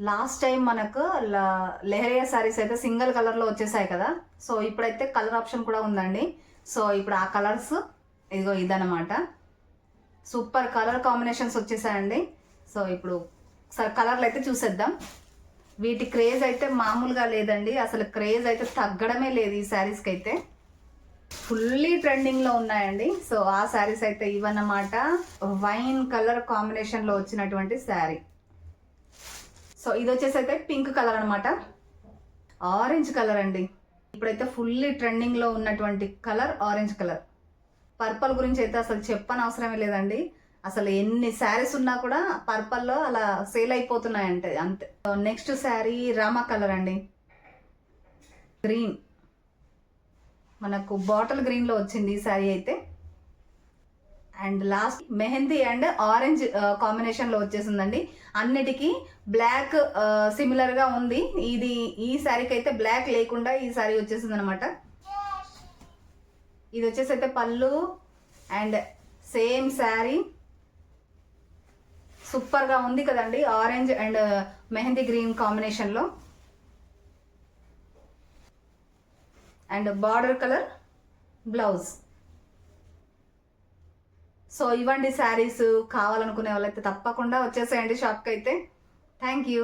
Last time మనకు లెహరియా శారీస్ అయితే single కలర్లో వచ్చేసాయి కదా. సో ఇప్పుడైతే కలర్ ఆప్షన్ కూడా ఉందండి. సో ఇప్పుడు ఆ కలర్స్ ఇదిగో ఇదనమాట. సూపర్ కలర్ కాంబినేషన్స్ వచ్చేసాయండి. సో ఇప్పుడు ఒకసారి కలర్లు అయితే చూసేద్దాం. వీటి క్రేజ్ అయితే మామూలుగా లేదండి. అసలు క్రేజ్ అయితే తగ్గడమే లేదు ఈ శారీస్కి అయితే. ఫుల్లీ ట్రెండింగ్లో ఉన్నాయండి. సో ఆ శారీస్ అయితే ఇవన్నమాట. వైన్ కలర్ కాంబినేషన్లో వచ్చినటువంటి శారీ. సో ఇది వచ్చేసి అయితే పింక్ కలర్ అనమాట. ఆరెంజ్ కలర్ అండి. ఇప్పుడైతే ఫుల్లీ ట్రెండింగ్లో ఉన్నటువంటి కలర్ ఆరెంజ్ కలర్. పర్పల్ గురించి అయితే అసలు చెప్పని అవసరమే లేదండి. అసలు ఎన్ని శారీస్ ఉన్నా కూడా పర్పల్లో అలా సేల్ అయిపోతున్నాయంటే అంతే. నెక్స్ట్ శారీ రామా కలర్ అండి. గ్రీన్, మనకు బాటిల్ గ్రీన్లో వచ్చింది ఈ శారీ అయితే. And last mehndi and orange కాంబినేషన్లో వచ్చేసిందండి. అన్నిటికీ బ్లాక్ సిమిలర్గా ఉంది. ఈ శారీకి అయితే బ్లాక్ లేకుండా ఈ శారీ వచ్చేసింది అనమాట. ఇది వచ్చేసి అయితే పళ్ళు అండ్ సేమ్ శారీ. సూపర్గా ఉంది కదండి, ఆరెంజ్ అండ్ మెహందీ గ్రీన్ కాంబినేషన్లో. And border colour blouse. So ఇవ్వండి శారీస్. కావాలనుకునే వాళ్ళైతే తప్పకుండా వచ్చేసేయండి షాప్కి అయితే. Thank you.